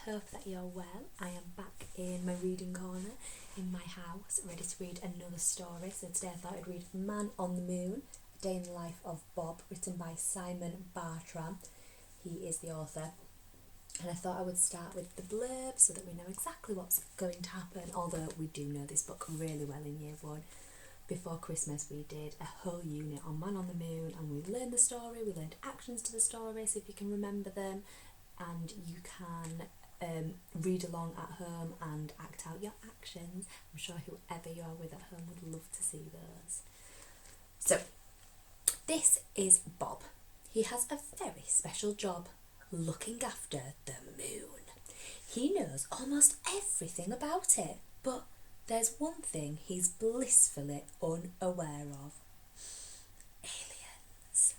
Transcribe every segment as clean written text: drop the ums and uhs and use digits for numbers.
hope that you're well. I am back in my reading corner in my house, ready to read another story. So today I thought I'd read Man on the Moon, A Day in the Life of Bob, written by Simon Bartram. He is the author. And I thought I would start with the blurb so that we know exactly what's going to happen, although we do know this book really well in year one. Before Christmas we did a whole unit on Man on the Moon and we learned the story, we learned actions to the story, so if you can remember them, and you can read along at home and act out your actions. I'm sure whoever you are with at home would love to see those. So, this is Bob. He has a very special job, looking after the moon. He knows almost everything about it, but there's one thing he's blissfully unaware of. Aliens.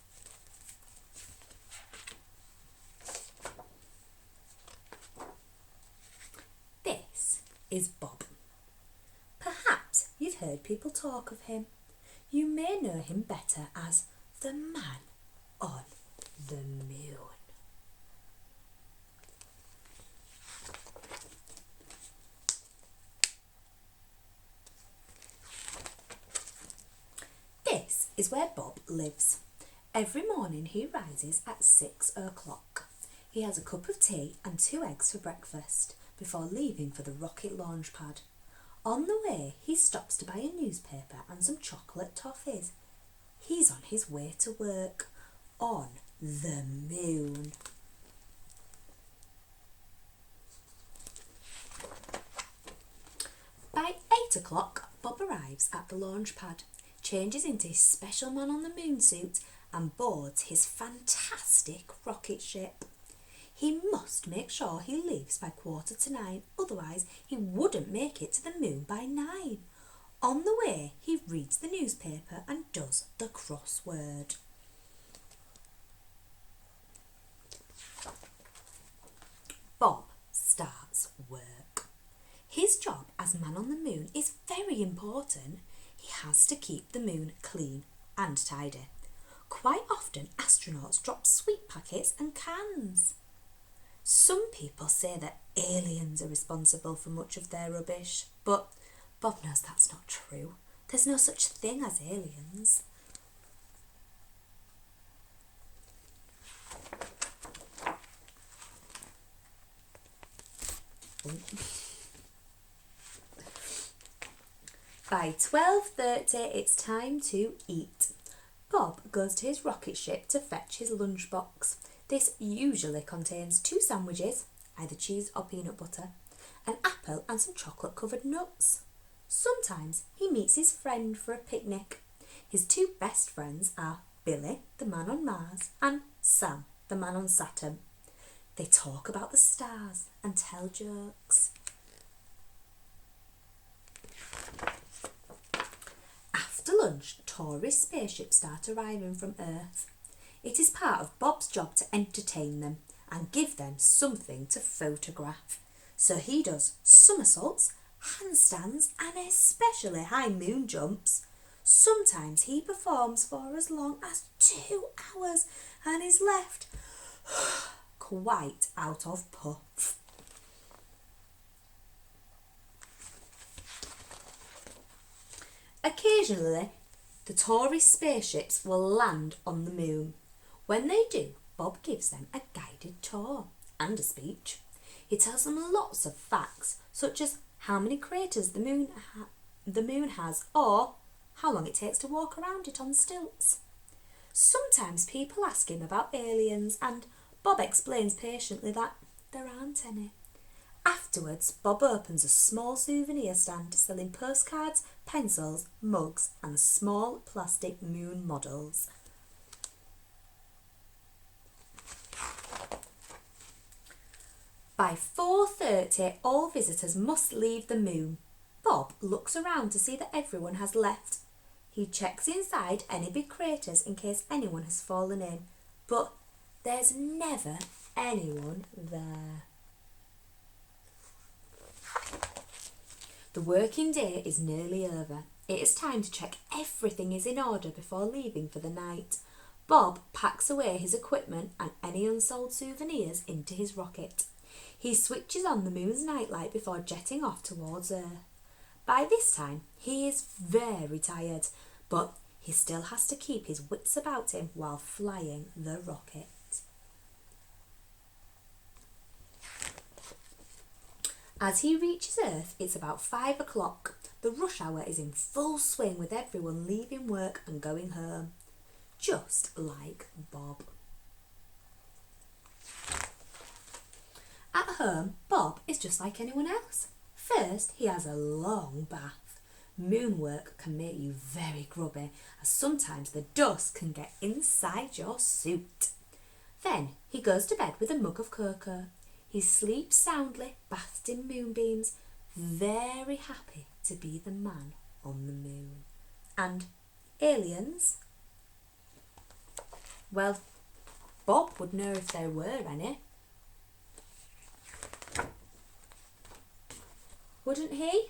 This is Bob. Perhaps you've heard people talk of him. You may know him better as the Man on the Moon. This is where Bob lives. Every morning he rises at 6 o'clock. He has a cup of tea and 2 eggs for breakfast before leaving for the rocket launch pad. On the way he stops to buy a newspaper and some chocolate toffees. He's on his way to work on the moon. By 8 o'clock Bob arrives at the launch pad, changes into his special Man on the Moon suit and boards his fantastic rocket ship. He must make sure he leaves by 9:15, otherwise he wouldn't make it to the moon by 9. On the way, he reads the newspaper and does the crossword. Bob starts work. His job as Man on the Moon is very important. He has to keep the moon clean and tidy. Quite often, astronauts drop sweet packets and cans. Some people say that aliens are responsible for much of their rubbish, but Bob knows that's not true. There's no such thing as aliens. By 12:30 it's time to eat. Bob goes to his rocket ship to fetch his lunchbox. This usually contains 2 sandwiches, either cheese or peanut butter, an apple and some chocolate covered nuts. Sometimes he meets his friend for a picnic. His 2 best friends are Billy, the man on Mars, and Sam, the man on Saturn. They talk about the stars and tell jokes. After lunch, tourist spaceships start arriving from Earth. It is part of Bob's job to entertain them and give them something to photograph. So he does somersaults, handstands and especially high moon jumps. Sometimes he performs for as long as 2 hours and is left quite out of puff. Occasionally, the tourist spaceships will land on the moon. When they do, Bob gives them a guided tour and a speech. He tells them lots of facts, such as how many craters the moon has, or how long it takes to walk around it on stilts. Sometimes people ask him about aliens, and Bob explains patiently that there aren't any. Afterwards, Bob opens a small souvenir stand selling postcards, pencils, mugs and small plastic moon models. By 4:30, all visitors must leave the moon. Bob looks around to see that everyone has left. He checks inside any big craters in case anyone has fallen in, but there's never anyone there. The working day is nearly over. It is time to check everything is in order before leaving for the night. Bob packs away his equipment and any unsold souvenirs into his rocket. He switches on the moon's nightlight before jetting off towards Earth. By this time, he is very tired, but he still has to keep his wits about him while flying the rocket. As he reaches Earth, it's about 5 o'clock. The rush hour is in full swing with everyone leaving work and going home. Just like Bob. At home, Bob is just like anyone else. First, he has a long bath. Moon work can make you very grubby, as sometimes the dust can get inside your suit. Then he goes to bed with a mug of cocoa. He sleeps soundly, bathed in moonbeams, very happy to be the man on the moon. And aliens? Well, Bob would know if there were any. Wouldn't he?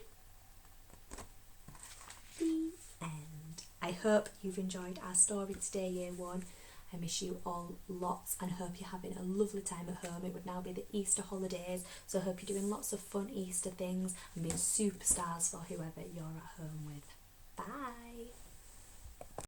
The end. I hope you've enjoyed our story today, Year 1. I miss you all lots and hope you're having a lovely time at home. It would now be the Easter holidays, so I hope you're doing lots of fun Easter things and being superstars for whoever you're at home with. Bye!